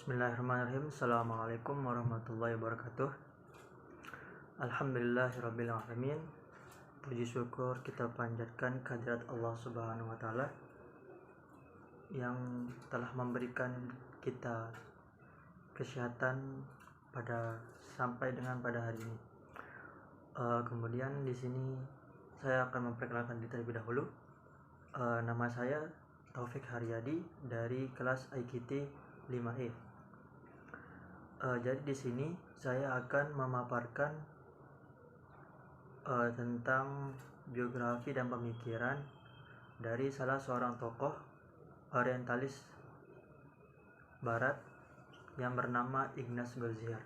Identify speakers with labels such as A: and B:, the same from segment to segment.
A: Bismillahirrahmanirrahim. Assalamualaikum warahmatullahi wabarakatuh. Alhamdulillahirrabbilalamin. Puji syukur kita panjatkan kehadirat Allah Subhanahu wa Ta'ala yang telah memberikan kita kesehatan sampai dengan pada hari ini. Kemudian di sini saya akan memperkenalkan diri terlebih dahulu. Nama saya Taufik Haryadi dari kelas IKT 5E. Jadi di sini saya akan memaparkan tentang biografi dan pemikiran dari salah seorang tokoh orientalis barat yang bernama Ignaz Goldziher.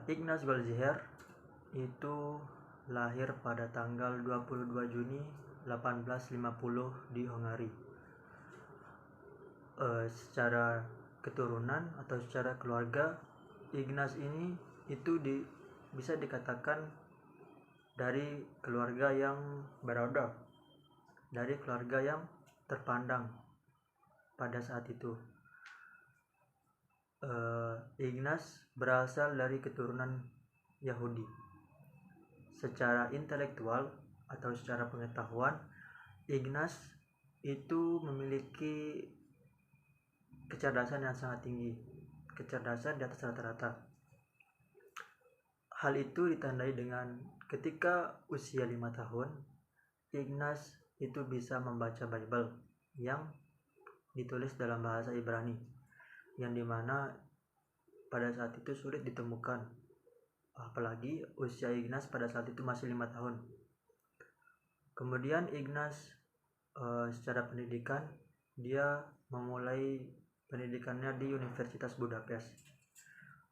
A: Ignaz Goldziher itu lahir pada tanggal 22 Juni 1850 di Hungari. Secara keturunan atau secara keluarga, Ignaz ini itu bisa dikatakan dari keluarga yang beradab, dari keluarga yang terpandang pada saat itu. Ignaz berasal dari keturunan Yahudi. Secara intelektual atau secara pengetahuan, Ignaz itu memiliki kecerdasan yang sangat tinggi, kecerdasan di atas rata-rata. Hal itu ditandai dengan ketika usia 5 tahun, Ignaz itu bisa membaca Bible yang ditulis dalam bahasa Ibrani, yang dimana pada saat itu sulit ditemukan, apalagi usia Ignaz pada saat itu masih 5 tahun. Kemudian Ignaz secara pendidikan, dia memulai pendidikannya di Universitas Budapest.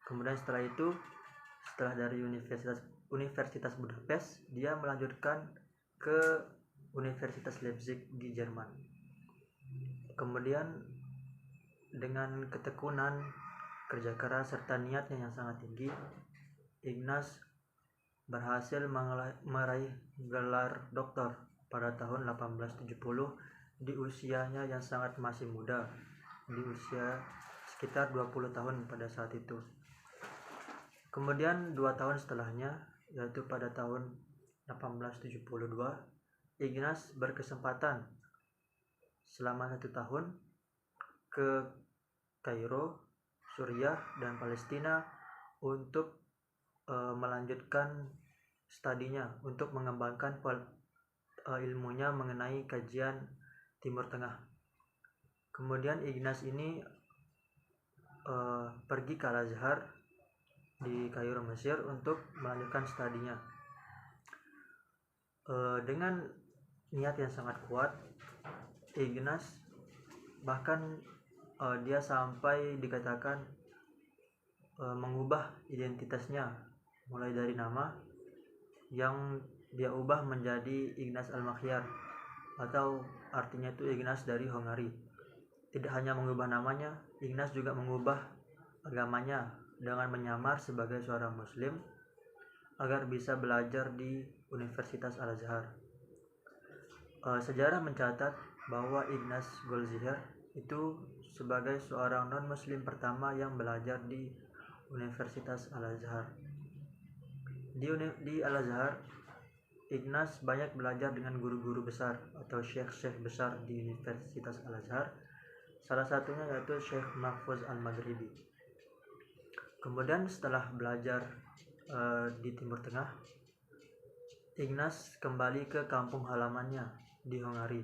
A: Kemudian setelah dari Universitas Budapest, dia melanjutkan ke Universitas Leipzig di Jerman. Kemudian dengan ketekunan, kerja keras serta niatnya yang sangat tinggi, Ignaz berhasil meraih gelar doktor pada tahun 1870 di usianya yang sangat masih muda, di usia sekitar 20 tahun pada saat itu. Kemudian 2 tahun setelahnya, yaitu pada tahun 1872, Ignaz berkesempatan selama 1 tahun ke Kairo, Suriah, dan Palestina untuk melanjutkan studinya, untuk mengembangkan ilmunya mengenai kajian Timur Tengah. Kemudian Ignaz ini pergi ke Al-Azhar di Kairo, Mesir untuk melanjutkan studinya. Dengan niat yang sangat kuat, Ignaz bahkan dia sampai dikatakan mengubah identitasnya, mulai dari nama yang dia ubah menjadi Ignaz Al-Makhyar, atau artinya itu Ignaz dari Hungari. Tidak hanya mengubah namanya, Ignaz juga mengubah agamanya dengan menyamar sebagai seorang muslim agar bisa belajar di Universitas Al-Azhar. Sejarah mencatat bahwa Ignaz Goldziher itu sebagai seorang non-muslim pertama yang belajar di Universitas Al-Azhar. Di Al-Azhar, Ignaz banyak belajar dengan guru-guru besar atau syekh-syekh besar di Universitas Al-Azhar. Salah satunya yaitu Syekh Mahfuz Al-Maghribi. Kemudian setelah belajar di Timur Tengah, Ignaz kembali ke kampung halamannya di Hungari.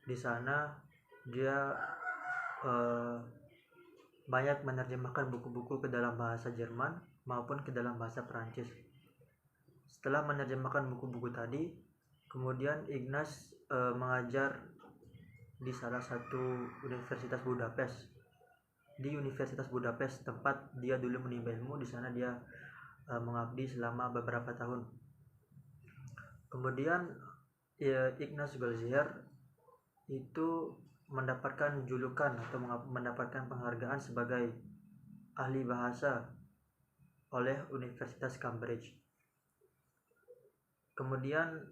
A: Di sana dia banyak menerjemahkan buku-buku ke dalam bahasa Jerman maupun ke dalam bahasa Perancis. Setelah menerjemahkan buku-buku tadi, kemudian Ignaz mengajar di salah satu Universitas Budapest. Di Universitas Budapest tempat dia dulu menimba ilmu, di sana dia mengabdi selama beberapa tahun. Kemudian Ignaz Goldziher itu mendapatkan julukan atau mendapatkan penghargaan sebagai ahli bahasa oleh Universitas Cambridge. Kemudian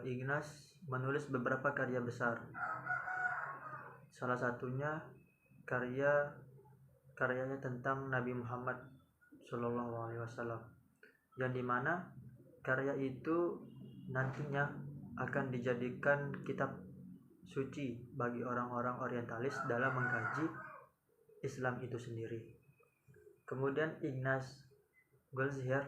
A: Ignaz menulis beberapa karya besar. Salah satunya karyanya tentang Nabi Muhammad Shallallahu Alaihi Wasallam, yang dimana karya itu nantinya akan dijadikan kitab suci bagi orang-orang orientalis dalam mengkaji Islam itu sendiri. Kemudian Ignaz Goldziher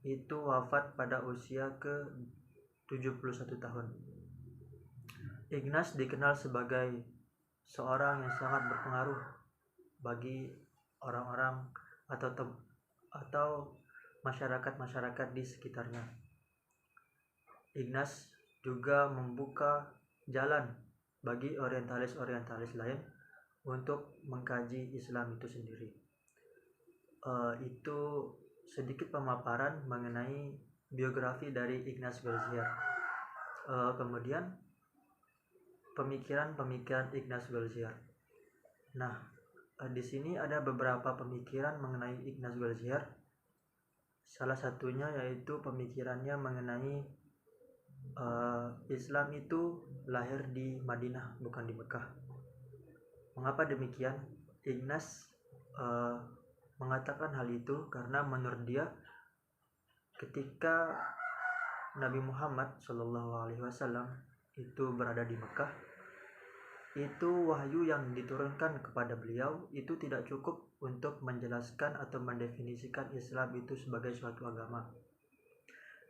A: itu wafat pada usia ke-71 tahun. Ignaz dikenal sebagai seorang yang sangat berpengaruh bagi orang-orang atau masyarakat-masyarakat di sekitarnya. Ignaz juga membuka jalan bagi orientalis-orientalis lain untuk mengkaji Islam itu sendiri. Itu sedikit pemaparan mengenai biografi dari Ignaz Goldziher. Kemudian pemikiran Ignaz Goldziher. Nah, di sini ada beberapa pemikiran mengenai Ignaz Goldziher. Salah satunya yaitu pemikirannya mengenai Islam itu lahir di Madinah, bukan di Mekah. Mengapa demikian? Ignaz mengatakan hal itu karena menurut dia ketika Nabi Muhammad Shallallahu Alaihi Wasallam itu berada di Mekah, itu wahyu yang diturunkan kepada beliau itu tidak cukup untuk menjelaskan atau mendefinisikan Islam itu sebagai suatu agama.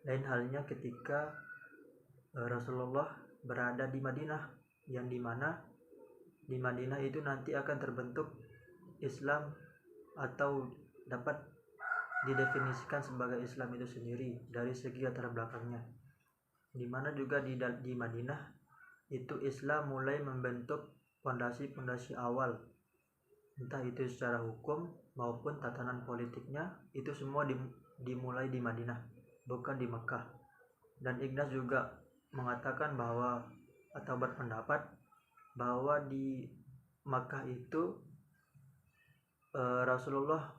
A: Lain halnya ketika Rasulullah berada di Madinah, yang dimana di Madinah itu nanti akan terbentuk Islam atau dapat didefinisikan sebagai Islam itu sendiri dari segi latar belakangnya, dimana juga di Madinah itu Islam mulai membentuk fondasi-fondasi awal, entah itu secara hukum maupun tatanan politiknya, itu semua dimulai di Madinah, bukan di Mekah. Dan Ignaz juga mengatakan bahwa atau berpendapat bahwa di Makkah itu Rasulullah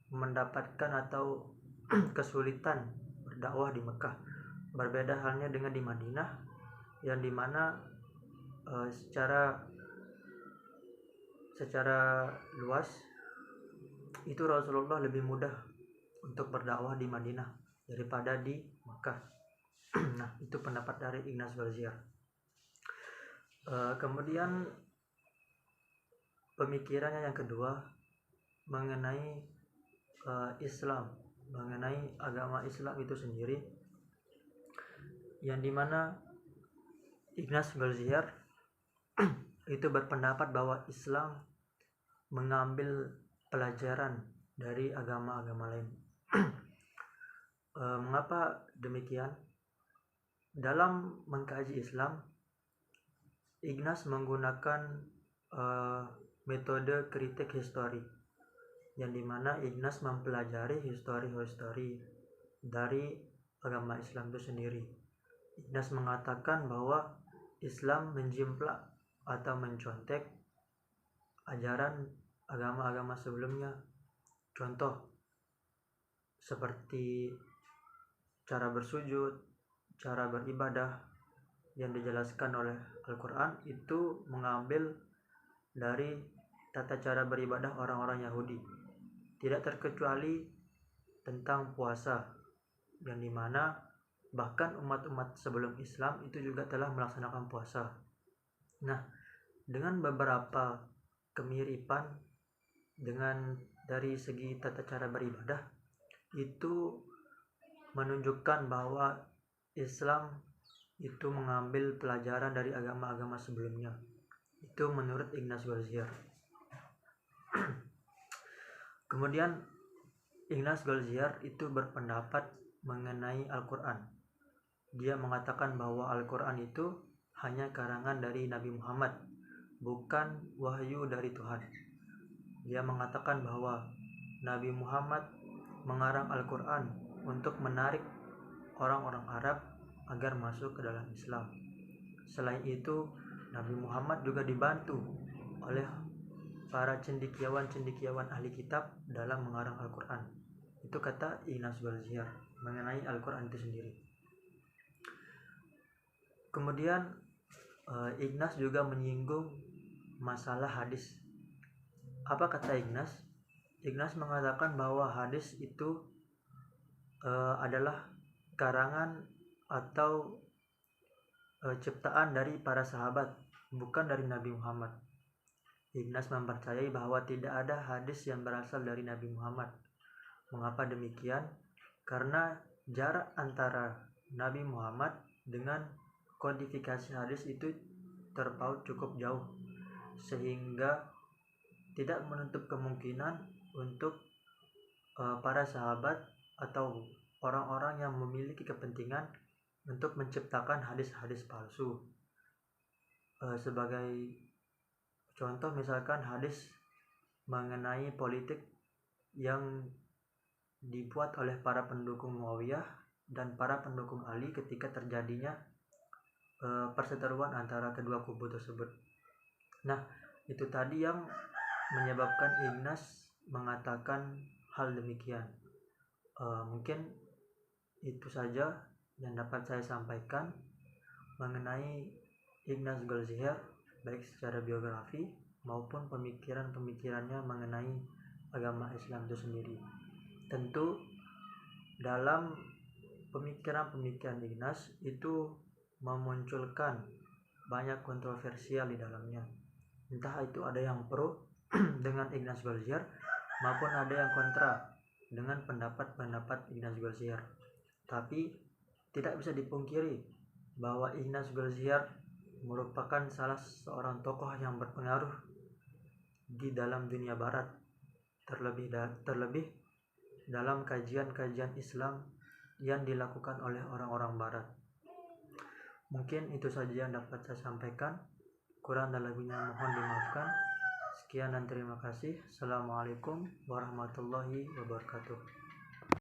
A: mendapatkan atau kesulitan berdakwah di Mekah. Berbeda halnya dengan di Madinah, yang dimana secara luas itu Rasulullah lebih mudah untuk berdakwah di Madinah daripada di Mekah. Nah, itu pendapat dari Ignaz Goldziher. Kemudian pemikirannya yang kedua mengenai Islam, mengenai agama Islam itu sendiri, yang dimana Ignaz Goldziher itu berpendapat bahwa Islam mengambil pelajaran dari agama-agama lain. Mengapa demikian? Dalam mengkaji Islam, Ignaz menggunakan metode kritik histori, yang dimana Ignaz mempelajari histori dari agama Islam itu sendiri. Ignaz mengatakan bahwa Islam menjimplak atau mencontek ajaran agama-agama sebelumnya. Contoh seperti cara bersujud, cara beribadah yang dijelaskan oleh Al-Quran itu mengambil dari tata cara beribadah orang-orang Yahudi. Tidak terkecuali tentang puasa, yang dimana bahkan umat-umat sebelum Islam itu juga telah melaksanakan puasa. Nah, dengan beberapa kemiripan dengan dari segi tata cara beribadah, itu menunjukkan bahwa Islam itu mengambil pelajaran dari agama-agama sebelumnya. Itu menurut Ignaz Goldziher. Kemudian Ignaz Goldziher itu berpendapat mengenai Al-Quran. Dia mengatakan bahwa Al-Quran itu hanya karangan dari Nabi Muhammad, bukan wahyu dari Tuhan. Dia mengatakan bahwa Nabi Muhammad mengarang Al-Quran untuk menarik orang-orang Arab agar masuk ke dalam Islam. Selain itu, Nabi Muhammad juga dibantu oleh para cendekiawan ahli kitab dalam mengarang Al-Quran. Itu kata Ignaz Goldziher mengenai Al-Quran itu sendiri. Kemudian Ignaz juga menyinggung masalah hadis, Apa kata Ignas? Ignas mengatakan bahwa hadis itu adalah karangan atau ciptaan dari para sahabat, bukan dari Nabi Muhammad. Ignas mempercayai bahwa tidak ada hadis yang berasal dari Nabi Muhammad. Mengapa demikian? Karena jarak antara Nabi Muhammad dengan kodifikasi hadis itu terpaut cukup jauh, sehingga tidak menutup kemungkinan untuk para sahabat atau orang-orang yang memiliki kepentingan untuk menciptakan hadis-hadis palsu. Sebagai contoh, misalkan hadis mengenai politik yang dibuat oleh para pendukung Muawiyah dan para pendukung Ali ketika terjadinya perseteruan antara kedua kubu tersebut. Nah, itu tadi yang menyebabkan Ignas mengatakan hal demikian. Mungkin itu saja yang dapat saya sampaikan mengenai Ignas Goldziher, baik secara biografi maupun pemikiran-pemikirannya mengenai agama Islam itu sendiri. Tentu dalam pemikiran-pemikiran Ignas itu memunculkan banyak kontroversial di dalamnya. Entah itu ada yang pro dengan Ignas Goldziher maupun ada yang kontra dengan pendapat-pendapat Ignas Goldziher. Tapi tidak bisa dipungkiri bahwa Ignas Goldziher merupakan salah seorang tokoh yang berpengaruh di dalam dunia barat, terlebih dalam kajian-kajian Islam yang dilakukan oleh orang-orang barat. Mungkin itu saja yang dapat saya sampaikan. Kurang dan lebihnya mohon dimaafkan. Sekian dan terima kasih. Assalamualaikum warahmatullahi wabarakatuh.